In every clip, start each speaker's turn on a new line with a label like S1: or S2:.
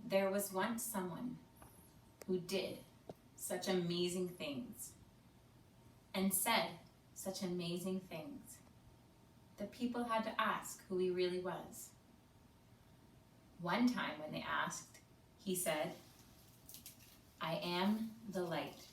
S1: There was once someone who did such amazing things and said such amazing things that people had to ask who he really was. One time when they asked, he said, "I am the light."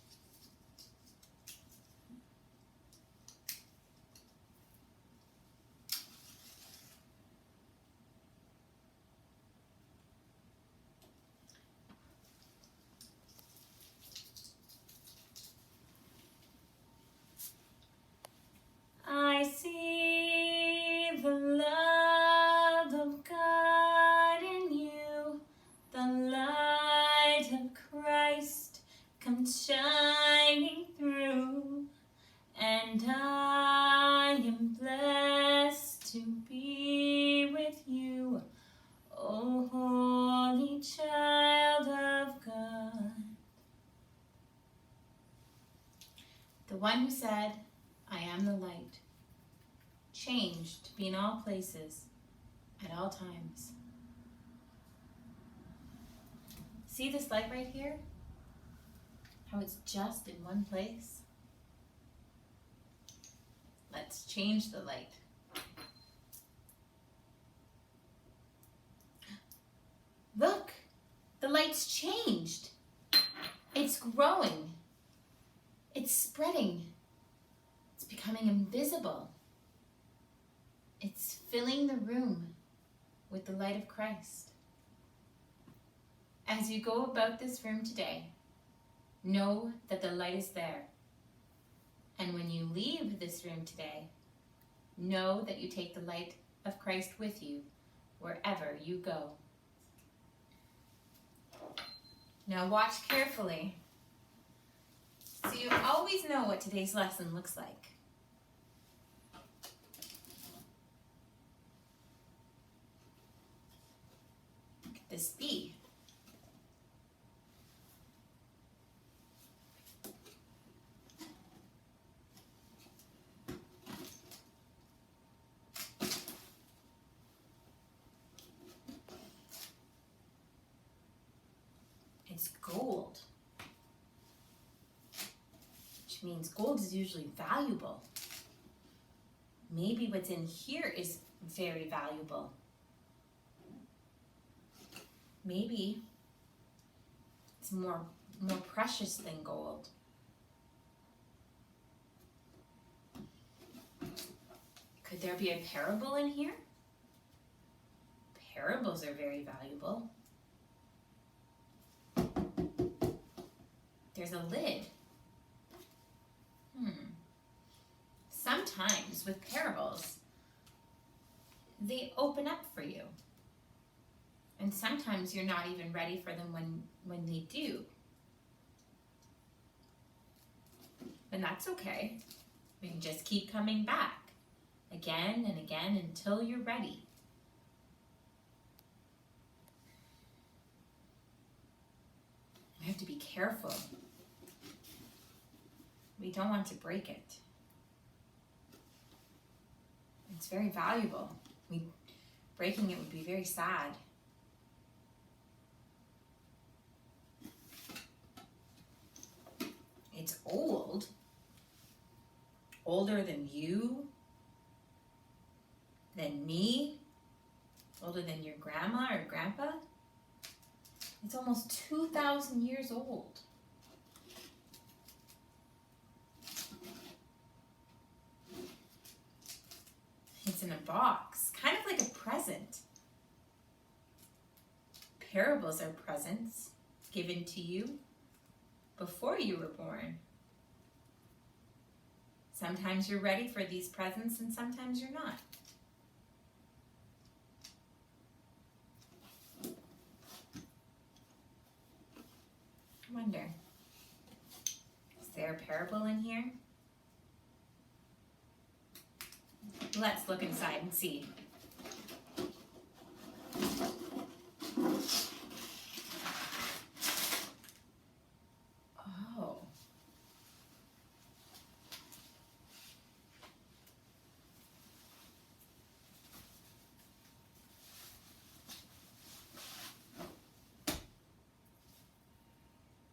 S1: I see the love of God in you, the light of Christ comes shining through, and I am blessed to be with you, O holy child of God. The one who said, "I am the light," changed to be in all places, at all times. See this light right here? How it's just in one place? Let's change the light. Look, the light's changed. It's growing. It's spreading. It's becoming invisible. It's filling the room with the light of Christ. As you go about this room today, know that the light is there. And when you leave this room today, know that you take the light of Christ with you wherever you go. Now watch carefully, so you always know what today's lesson looks like. Look at this bee. It's gold, which means gold is usually valuable. Maybe what's in here is very valuable. Maybe it's more precious than gold. Could there be a parable in here? Parables are very valuable. There's a lid. Sometimes with parables, they open up for you. And sometimes you're not even ready for them when they do. And that's okay. We can just keep coming back again and again until you're ready. We have to be careful. We don't want to break it. It's very valuable. Breaking it would be very sad. It's old. Older than you, than me, older than your grandma or grandpa. It's almost 2,000 years old. It's in a box, kind of like a present. Parables are presents given to you before you were born. Sometimes you're ready for these presents and sometimes you're not. I wonder, is there a parable in here? Let's look inside and see. Oh.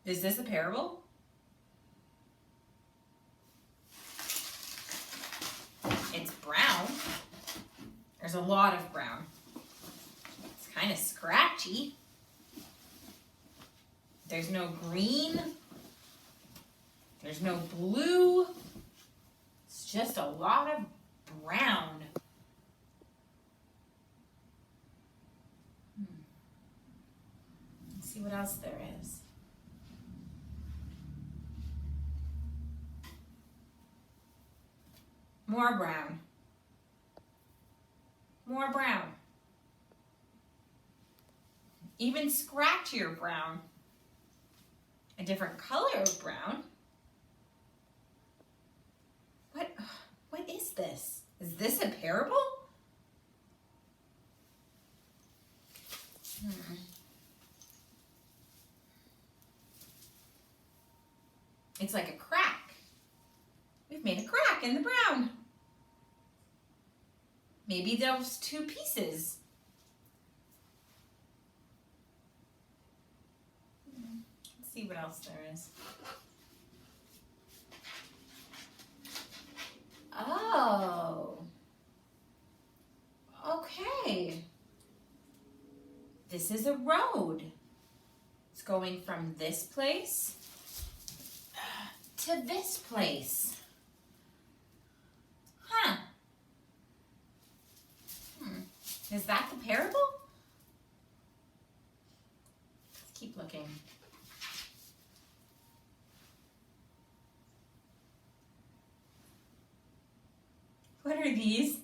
S1: Is this a parable? It's brown. There's a lot of brown. It's kind of scratchy. There's no green. There's no blue. It's just a lot of brown. Let's see what else there is. More brown. More brown. Even scratchier brown. A different color of brown. What is this? Is this a parable? It's like a crack. We've made a crack in the brown. Maybe those two pieces. Let's see what else there is. Oh. Okay. This is a road. It's going from this place to this place. Huh. Is that the parable? Let's keep looking. What are these?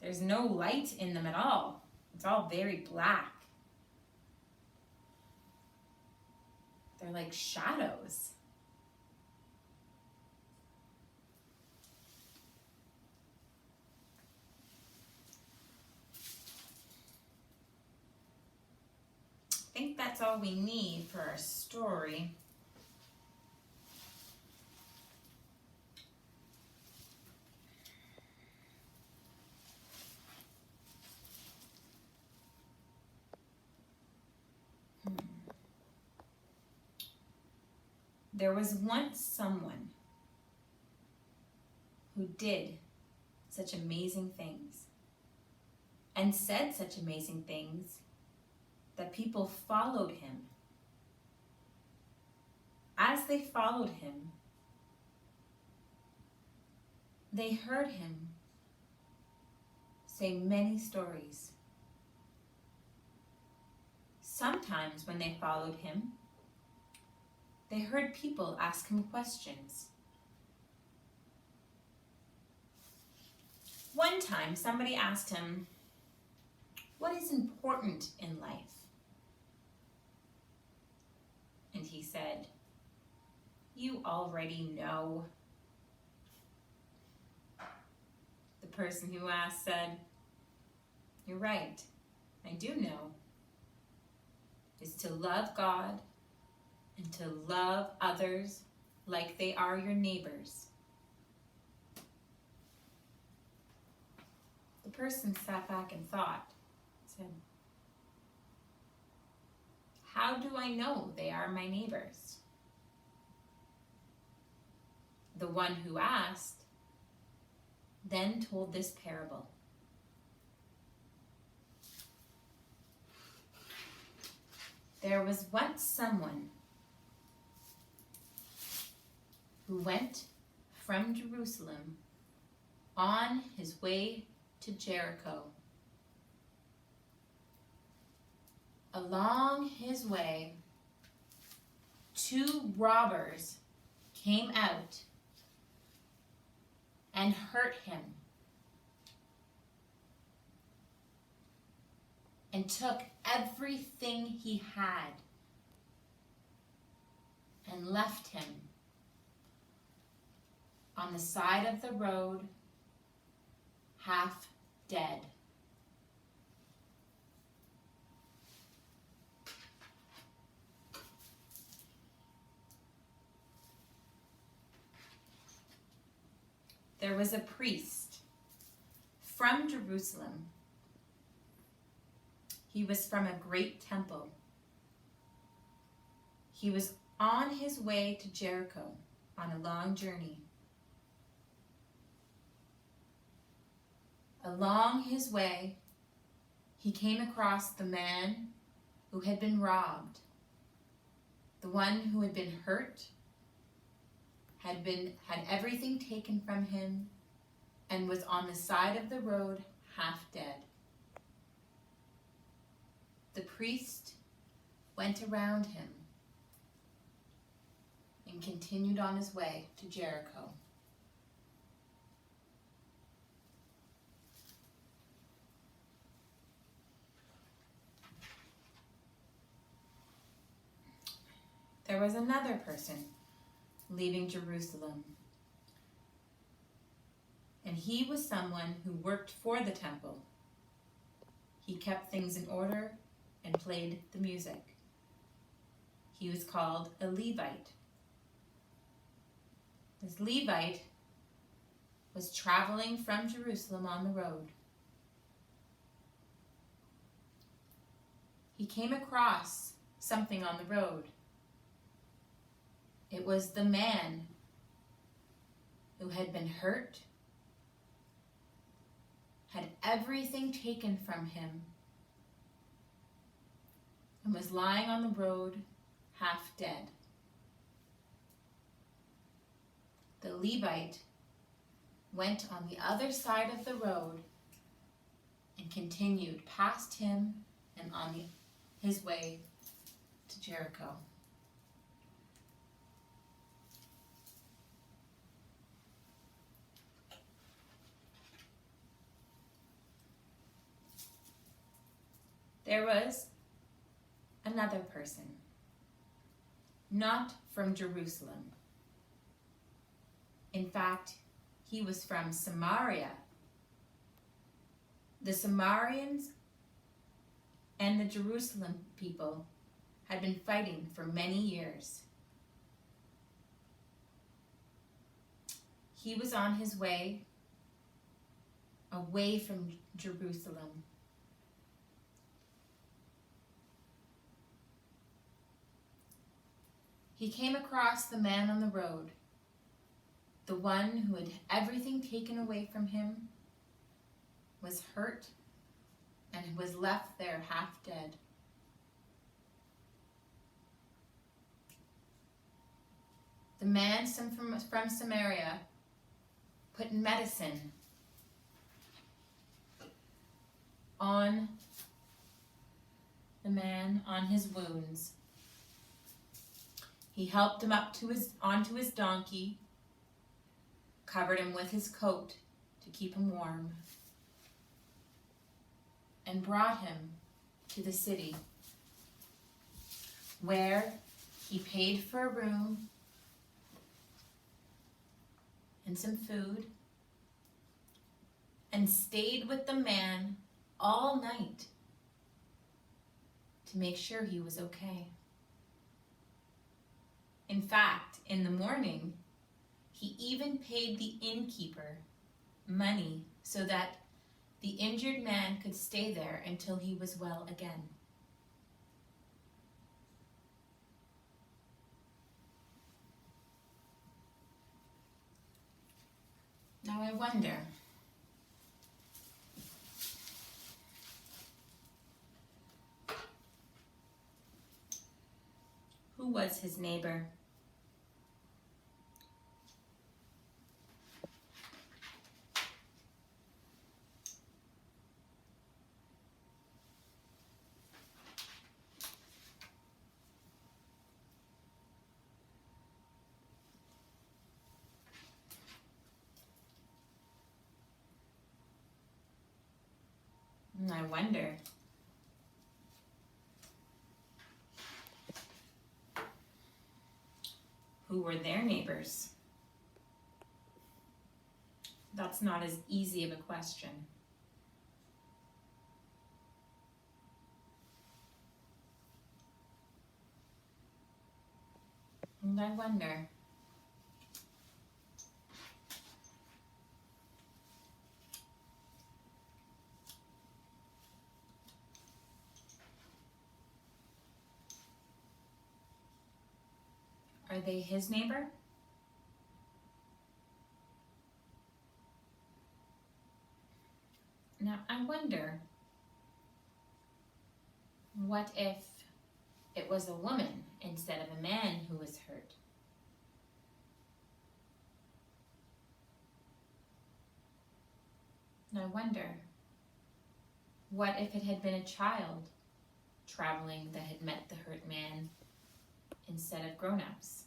S1: There's no light in them at all. It's all very black. They're like shadows. I think that's all we need for our story. There was once someone who did such amazing things and said such amazing things that people followed him. As they followed him, they heard him say many stories. Sometimes when they followed him, they heard people ask him questions. One time, somebody asked him, "What is important in life?" And he said, "You already know." The person who asked said, "You're right, I do know. It's to love God and to love others like they are your neighbors." The person sat back and thought, said, "How do I know they are my neighbors?" The one who asked then told this parable. There was once someone who went from Jerusalem on his way to Jericho. Along his way, two robbers came out and hurt him and took everything he had and left him on the side of the road, half dead. There was a priest from Jerusalem. He was from a great temple, he was on his way to Jericho on a long journey. Along his way, he came across the man who had been robbed, the one who had been hurt, had everything taken from him, and was on the side of the road, half dead. The priest went around him and continued on his way to Jericho. There was another person leaving Jerusalem, and he was someone who worked for the temple. He kept things in order and played the music. He was called a Levite. This Levite was traveling from Jerusalem on the road. He came across something on the road. It was the man who had been hurt, had everything taken from him, and was lying on the road, half dead. The Levite went on the other side of the road and continued past him and on his way to Jericho. There was another person, not from Jerusalem. In fact, he was from Samaria. The Samaritans and the Jerusalem people had been fighting for many years. He was on his way away from Jerusalem. He came across the man on the road, the one who had everything taken away from him, was hurt, and was left there half dead. The man from Samaria put medicine on the man, on his wounds. He helped him onto his donkey, covered him with his coat to keep him warm, and brought him to the city, where he paid for a room and some food, and stayed with the man all night to make sure he was okay. In fact, in the morning, he even paid the innkeeper money so that the injured man could stay there until he was well again. Now I wonder, who was his neighbor? I wonder. Who were their neighbors? That's not as easy of a question. And I wonder. Are they his neighbor? Now, I wonder, what if it was a woman instead of a man who was hurt? And I wonder, what if it had been a child traveling that had met the hurt man instead of grown-ups?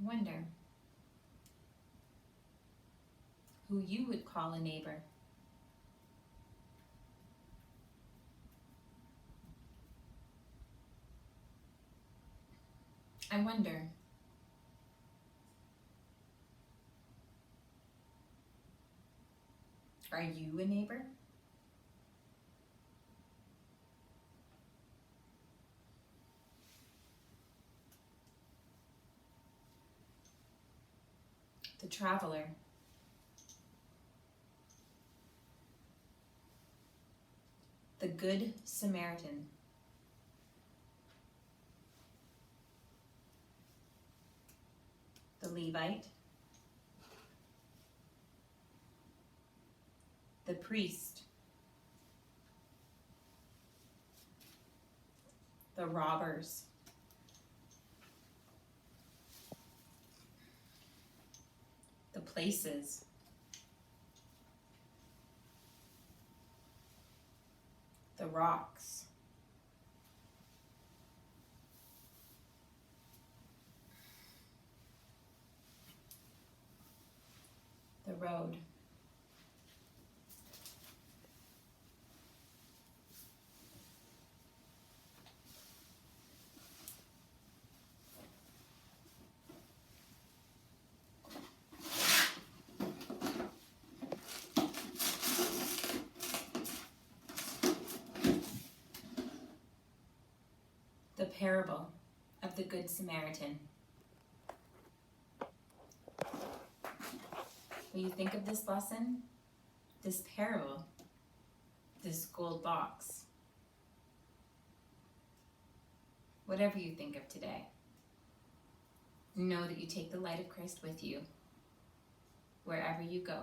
S1: I wonder who you would call a neighbor. I wonder, are you a neighbor? The traveler. The Good Samaritan. The Levite. The priest. The robbers. The places. The rocks. The road. The parable of the Good Samaritan. When you think of this lesson, this parable, this gold box, whatever you think of today, know that you take the light of Christ with you wherever you go.